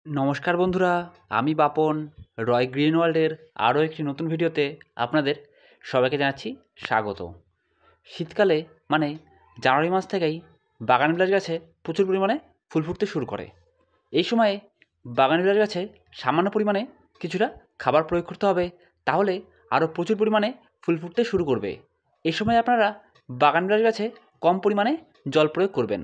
নমস্কার বন্ধুরা, আমি বাপন রয় গ্রিন ওয়ার্ল্ডের আরও একটি নতুন ভিডিওতে আপনাদের সবাইকে জানাচ্ছি স্বাগত। শীতকালে মানে জানুয়ারি মাস থেকেই বাগানবিলাস গাছে প্রচুর পরিমাণে ফুল ফুটতে শুরু করে। এই সময়ে বাগানবিলাস গাছে সামান্য পরিমাণে কিছুটা খাবার প্রয়োগ করতে হবে, তাহলে আরও প্রচুর পরিমাণে ফুল ফুটতে শুরু করবে। এই সময় আপনারা বাগানবিলাস গাছে কম পরিমাণে জল প্রয়োগ করবেন।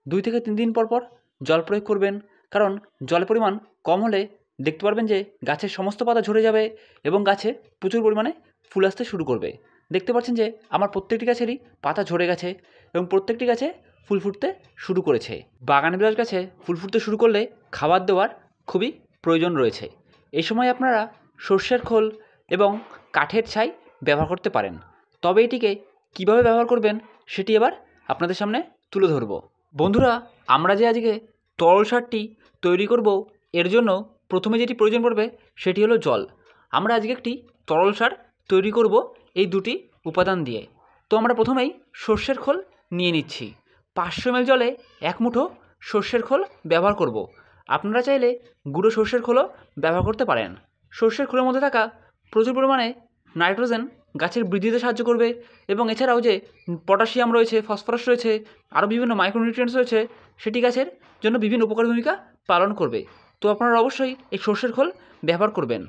2 থেকে 3 দিন পর পর জল প্রয়োগ করবেন, কারণ জলের পরিমাণ কম হলে দেখতে পারবেন যে গাছের সমস্ত পাতা ঝরে যাবে এবং গাছে প্রচুর পরিমাণে ফুল আসতে শুরু করবে। দেখতে পাচ্ছেন যে আমার প্রত্যেকটি গাছেরই পাতা ঝরে গেছে এবং প্রত্যেকটি গাছে ফুল ফুটতে শুরু করেছে। বাগানবিলাস গাছে ফুল ফুটতে শুরু করলে খাবার দেওয়ার খুবই প্রয়োজন রয়েছে। এই সময় আপনারা সর্ষের খোল এবং কাঠের ছাই ব্যবহার করতে পারেন, তবে এটিকে কীভাবে ব্যবহার করবেন সেটি এবার আপনাদের সামনে তুলে ধরব। বন্ধুরা, আমরা যে আজকে তরল সারটি তৈরি করব, এর জন্য প্রথমে যেটি প্রয়োজন পড়বে সেটি হলো জল। আমরা আজকে একটি তরল সার তৈরি করব এই দুটি উপাদান দিয়ে। তো আমরা প্রথমেই সর্ষের খোল নিয়ে নিচ্ছি। 500 ml জলে 1 মুঠো সর্ষের খোল ব্যবহার করব। আপনারা চাইলে গুঁড়ো সর্ষের খোলও ব্যবহার করতে পারেন। সর্ষের খোলের মধ্যে থাকা প্রচুর পরিমাণে নাইট্রোজেন গাছের বৃদ্ধিতে সাহায্য করবে এবং এছাড়াও যে পটাশিয়াম রয়েছে, ফসফরাস রয়েছে, আরও বিভিন্ন মাইক্রোনিউট্রিয়েন্টস রয়েছে, সেটি গাছের জন্য বিভিন্ন উপকারী ভূমিকা পালন করবে। তো আপনারা অবশ্যই এই সর্ষের খোল ব্যবহার করবেন।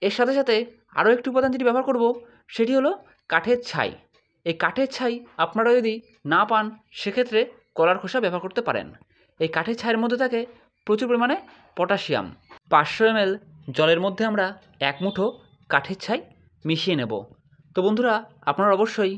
এর সাথে সাথে আরও একটি উপাদান যেটি ব্যবহার করব সেটি হলো কাঠের ছাই। এই কাঠের ছাই আপনারা যদি না পান সেক্ষেত্রে কলার খোসা ব্যবহার করতে পারেন। এই কাঠের ছাইয়ের মধ্যে থাকে প্রচুর পরিমাণে পটাশিয়াম। 500 ml জলের মধ্যে আমরা 1 মুঠো কাঠের ছাই মিশিয়ে নেব। তো বন্ধুরা, আপনারা অবশ্যই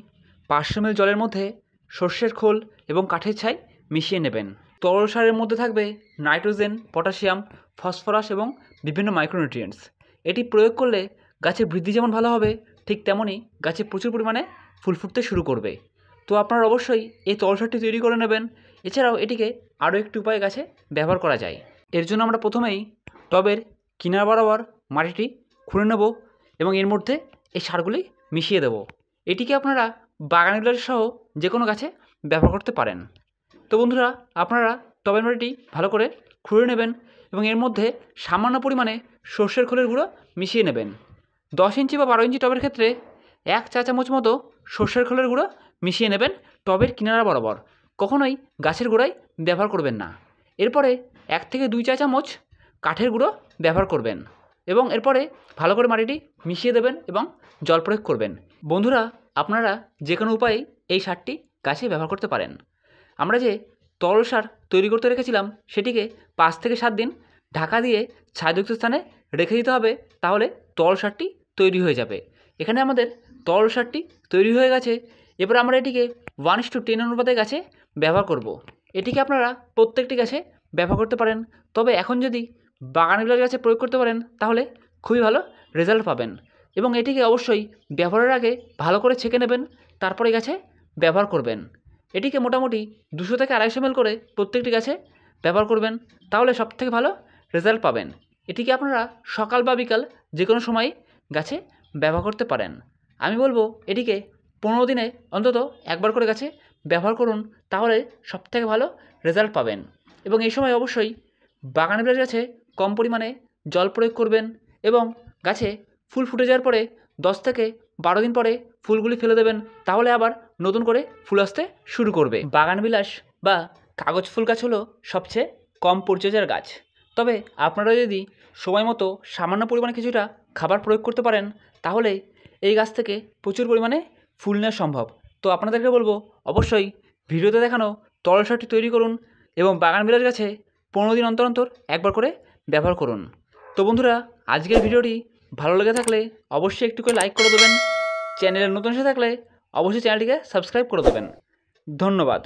500 ml জলের মধ্যে সর্ষের খোল এবং কাঠের ছাই মিশিয়ে নেবেন। তরল সারের মধ্যে থাকবে নাইট্রোজেন, পটাশিয়াম, ফসফরাস এবং বিভিন্ন মাইক্রোনিউট্রিয়েন্টস। এটি প্রয়োগ করলে গাছের বৃদ্ধি যেমন ভালো হবে, ঠিক তেমনই গাছে প্রচুর পরিমাণে ফুল ফুটতে শুরু করবে। তো আপনারা অবশ্যই এই তরল সারটি তৈরি করে নেবেন। এছাড়াও এটিকে আরও একটি উপায়ে গাছে ব্যবহার করা যায়। এর জন্য আমরা প্রথমেই টবের কিনারা বরাবর মাটিটি খুঁড়ে নেব এবং এর মধ্যে এই সারগুলি মিশিয়ে দেব। এটিকে আপনারা বাগানবিলাস সহ যে কোনো গাছে ব্যবহার করতে পারেন। তো বন্ধুরা, আপনারা টবের মাটিটি ভালো করে খুঁড়ে নেবেন এবং এর মধ্যে সামান্য পরিমাণে সর্ষের খোলের গুঁড়ো মিশিয়ে নেবেন। 10 ইঞ্চি বা 12 ইঞ্চি টবের ক্ষেত্রে 1 চা চামচ মতো সর্ষের খোলের গুঁড়ো মিশিয়ে নেবেন টবের কিনারা বরাবর। কখনোই গাছের গোড়ায় ব্যবহার করবেন না। এরপরে 1 থেকে 2 চা চামচ কাঠের গুঁড়ো ব্যবহার করবেন এবং এরপরে ভালো করে মাটিটি মিশিয়ে দেবেন এবং জল প্রয়োগ করবেন। বন্ধুরা, আপনারা যে কোনো উপায়েই এই সারটি গাছে ব্যবহার করতে পারেন। আমরা যে তরল সার তৈরি করতে রেখেছিলাম সেটিকে 5 থেকে 7 দিন ঢাকা দিয়ে ছায়াযুক্ত স্থানে রেখে দিতে হবে, তাহলে তরল সারটি তৈরি হয়ে যাবে। এখানে আমাদের তরল সারটি তৈরি হয়ে গেছে। এবার আমরা এটিকে 1:10 অনুপাতে গাছে ব্যবহার করব। এটিকে আপনারা প্রত্যেকটি গাছে ব্যবহার করতে পারেন, তবে এখন যদি বাগানবিলাস গাছে প্রয়োগ করতে পারেন তাহলে খুবই ভালো রেজাল্ট পাবেন। এবং এটিকে অবশ্যই ব্যবহারের আগে ভালো করে ছেঁকে নেবেন, তারপরে গাছে ব্যবহার করবেন। এটিকে মোটামুটি 200 থেকে 250 ml করে প্রত্যেকটি গাছে ব্যবহার করবেন, তাহলে সবথেকে ভালো রেজাল্ট পাবেন। এটিকে আপনারা সকাল বা বিকাল যে কোনো সময় গাছে ব্যবহার করতে পারেন। আমি বলবো এটিকে 15 দিনে অন্তত একবার করে গাছে ব্যবহার করুন, তাহলে সবথেকে ভালো রেজাল্ট পাবেন। এবং এই সময় অবশ্যই বাগানবিলাস গাছে কম পরিমাণে জল প্রয়োগ করবেন এবং গাছে ফুল ফুটে যাওয়ার পরে 10 থেকে 12 দিন পরে ফুলগুলি ফেলে দেবেন, তাহলে আবার নতুন করে ফুল আসতে শুরু করবে। বাগানবিলাস বা কাগজ ফুল গাছ হলো সবচেয়ে কম পরিচর্যার গাছ, তবে আপনারা যদি সময় মতো সামান্য পরিমাণে কিছুটা খাবার প্রয়োগ করতে পারেন তাহলে এই গাছ থেকে প্রচুর পরিমাণে ফুল নেওয়া সম্ভব। তো আপনাদেরকে বলবো অবশ্যই ভিডিওতে দেখানো তরল সারটি তৈরি করুন এবং বাগানবিলাস গাছে 15 দিন অন্তর অন্তর একবার করে ব্যবহার করুন। তো বন্ধুরা, আজকের ভিডিওটি ভালো লেগে থাকলে অবশ্যই একটু করে লাইক করে দেবেন। চ্যানেলে নতুন এসে থাকলে অবশ্যই চ্যানেলটিকে সাবস্ক্রাইব করে দেবেন। ধন্যবাদ।